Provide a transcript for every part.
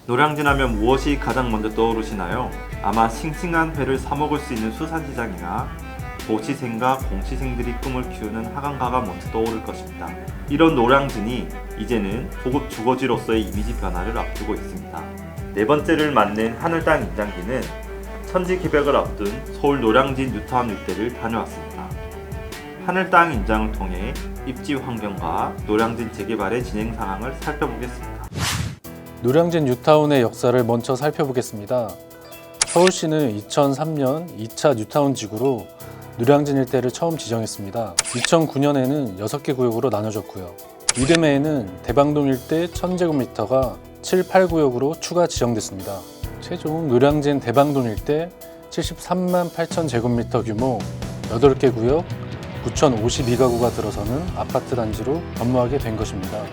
노량진 하면 무엇이 가장 먼저 떠오르시나요? 아마 싱싱한 회를 사 먹을 수 있는 수산시장이나 도시생과 공시생들이 꿈을 키우는 하강가가 먼저 떠오를 것입니다. 이런 노량진이 이제는 고급 주거지로서의 이미지 변화를 앞두고 있습니다. 네 번째를 맞는 하늘땅 인장기는 천지 개벽을 앞둔 서울 노량진 뉴타운 일대를 다녀왔습니다. 하늘땅 인장을 통해 입지 환경과 노량진 재개발의 진행 상황을 살펴보겠습니다. 노량진 뉴타운의 역사를 먼저 살펴보겠습니다. 서울시는 2003년 2차 뉴타운 지구로 노량진 일대를 처음 지정했습니다. 2009년에는 6개 구역으로 나눠졌고요. 이듬해에는 대방동 일대 1000제곱미터가 7, 8구역으로 추가 지정됐습니다. 최종 노량진 대방동 일대 73만 8천 제곱미터 규모 8개 구역 9,052가구가 들어서는 아파트 단지로 변모하게 된 것입니다.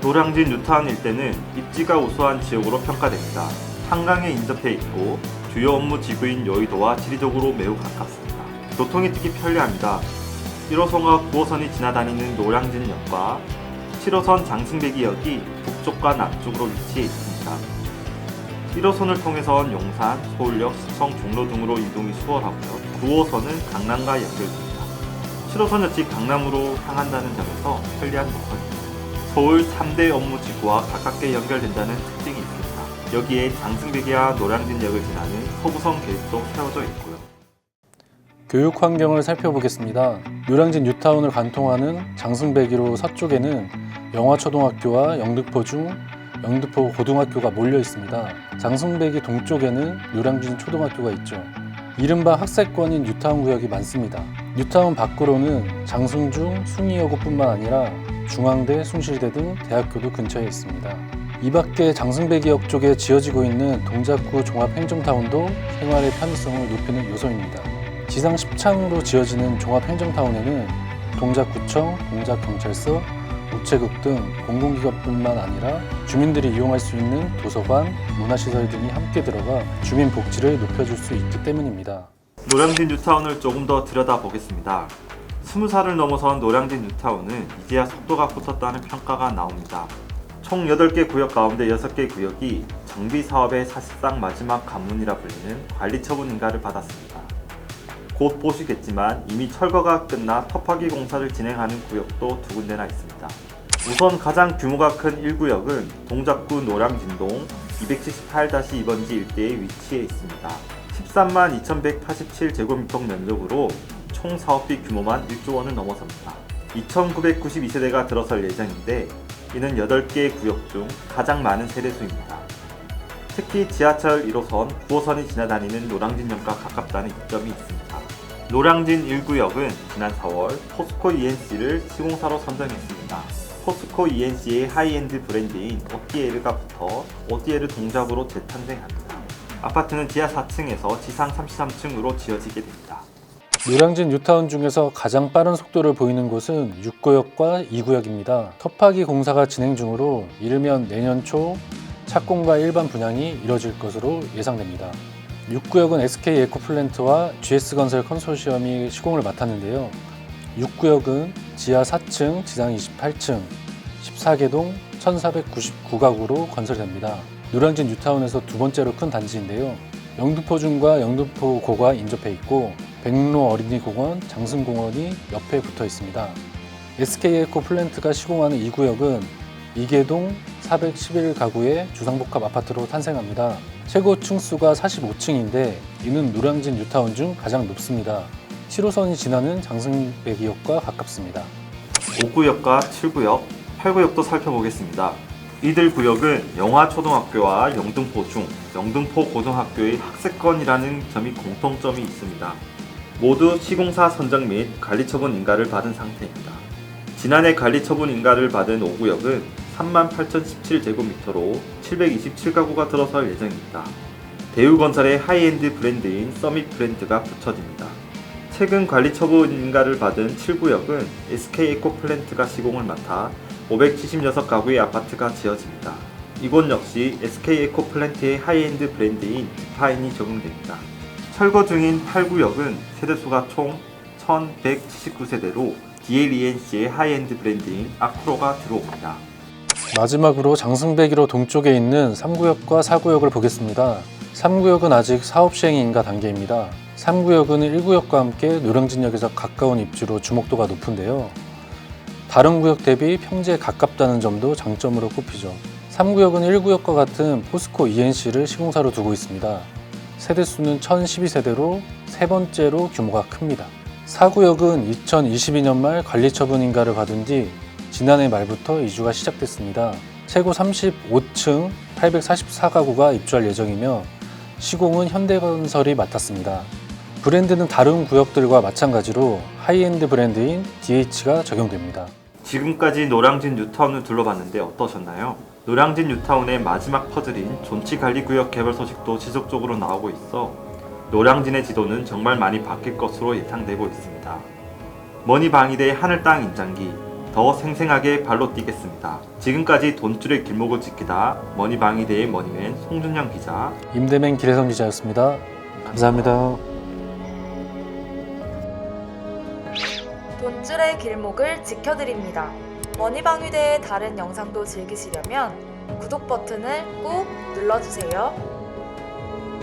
노량진 뉴타운 일대는 입지가 우수한 지역으로 평가됩니다. 한강에 인접해 있고 주요 업무 지구인 여의도와 지리적으로 매우 가깝습니다. 교통이 특히 편리합니다. 1호선과 9호선이 지나다니는 노량진역과 7호선 장승배기역이 북쪽과 남쪽으로 위치해 있습니다. 1호선을 통해선 용산, 서울역, 숙성, 종로 등으로 이동이 수월하고요. 9호선은 강남과 연결됩니다. 7호선 역시 강남으로 향한다는 점에서 편리한 노선입니다. 서울 3대 업무 지구와 가깝게 연결된다는 특징이 있습니다. 여기에 장승배기와 노량진역을 지나는 서부선 계획도 세워져 있고요. 교육 환경을 살펴보겠습니다. 노량진 뉴타운을 관통하는 장승배기로 서쪽에는 영화초등학교와 영등포 중, 영등포 고등학교가 몰려 있습니다. 장승배기 동쪽에는 노량진 초등학교가 있죠. 이른바 학세권인 뉴타운 구역이 많습니다. 뉴타운 밖으로는 장승중, 숭의여고뿐만 아니라 중앙대, 숭실대 등 대학교도 근처에 있습니다. 이 밖에 장승배기역 쪽에 지어지고 있는 동작구 종합행정타운도 생활의 편의성을 높이는 요소입니다. 지상 10창으로 지어지는 종합행정타운에는 동작구청, 동작경찰서, 우체국 등 공공기관뿐만 아니라 주민들이 이용할 수 있는 도서관, 문화시설 등이 함께 들어가 주민 복지를 높여줄 수 있기 때문입니다. 노량진 뉴타운을 조금 더 들여다보겠습니다. 20살을 넘어선 노량진 뉴타운은 이제야 속도가 붙었다는 평가가 나옵니다. 총 8개 구역 가운데 6개 구역이 정비사업의 사실상 마지막 관문이라 불리는 관리처분 인가를 받았습니다. 곧 보시겠지만 이미 철거가 끝나 터파기 공사를 진행하는 구역도 2군데나 있습니다. 우선 가장 규모가 큰 1구역은 동작구 노량진동 278-2번지 일대에 위치해 있습니다. 13만 2187제곱미터 면적으로 총 사업비 규모만 1조 원을 넘어섭니다. 2992세대가 들어설 예정인데 이는 8개 구역 중 가장 많은 세대수입니다. 특히 지하철 1호선, 9호선이 지나다니는 노량진역과 가깝다는 이점이 있습니다. 노량진 1구역은 지난 4월 포스코 ENC를 시공사로 선정했습니다. 포스코 ENC의 하이엔드 브랜드인 오티에르가 붙어 오티에르 동작으로 재탄생합니다. 아파트는 지하 4층에서 지상 33층으로 지어지게 됩니다. 노량진 뉴타운 중에서 가장 빠른 속도를 보이는 곳은 6구역과 2구역입니다. 터파기 공사가 진행 중으로 이르면 내년 초 착공과 일반 분양이 이뤄질 것으로 예상됩니다. 6구역은 SK 에코플랜트와 GS건설 컨소시엄이 시공을 맡았는데요. 6구역은 지하 4층, 지상 28층, 14개동 1499가구로 건설됩니다. 노량진 뉴타운에서 두 번째로 큰 단지인데요. 영등포중과 영등포고가 인접해 있고 백로 어린이공원, 장승공원이 옆에 붙어 있습니다. SK 에코플랜트가 시공하는 이 구역은 2개동 411가구의 주상복합 아파트로 탄생합니다. 최고 층수가 45층인데 이는 노량진 뉴타운 중 가장 높습니다. 7호선이 지나는 장승배기역과 가깝습니다. 5구역과 7구역, 8구역도 살펴보겠습니다. 이들 구역은 영화초등학교와 영등포중, 영등포고등학교의 학세권이라는 점이 공통점이 있습니다. 모두 시공사 선정 및 관리처분 인가를 받은 상태입니다. 지난해 관리처분 인가를 받은 5구역은 38,017제곱미터로 727가구가 들어설 예정입니다. 대우건설의 하이엔드 브랜드인 서밋 브랜드가 붙여집니다. 최근 관리처분 인가를 받은 7구역은 SK 에코플랜트가 시공을 맡아 576가구의 아파트가 지어집니다. 이곳 역시 SK 에코플랜트의 하이엔드 브랜드인 디파인이 적용됩니다. 철거 중인 8구역은 세대수가 총 1179세대로 DLENC의 하이엔드 브랜드인 아크로가 들어옵니다. 마지막으로 장승배기로 동쪽에 있는 3구역과 4구역을 보겠습니다. 3구역은 아직 사업 시행 인가 단계입니다. 3구역은 1구역과 함께 노량진역에서 가까운 입지로 주목도가 높은데요. 다른 구역 대비 평지에 가깝다는 점도 장점으로 꼽히죠. 3구역은 1구역과 같은 포스코 ENC를 시공사로 두고 있습니다. 세대수는 1012세대로 세 번째로 규모가 큽니다. 4구역은 2022년 말 관리처분 인가를 받은 뒤 지난해 말부터 이주가 시작됐습니다. 최고 35층 844가구가 입주할 예정이며 시공은 현대건설이 맡았습니다. 브랜드는 다른 구역들과 마찬가지로 하이엔드 브랜드인 DH가 적용됩니다. 지금까지 노량진 뉴타운을 둘러봤는데 어떠셨나요? 노량진 뉴타운의 마지막 퍼즐인 존치관리구역 개발 소식도 지속적으로 나오고 있어 노량진의 지도는 정말 많이 바뀔 것으로 예상되고 있습니다. 머니방위대의 하늘 땅 인장기 더 생생하게 발로 뛰겠습니다. 지금까지 돈줄의 길목을 지키다 머니방위대의 머니맨 송준영 기자, 임대맨 기래성 기자였습니다. 감사합니다. 돈줄의 길목을 지켜드립니다. 머니방위대의 다른 영상도 즐기시려면 구독 버튼을 꾹 눌러주세요.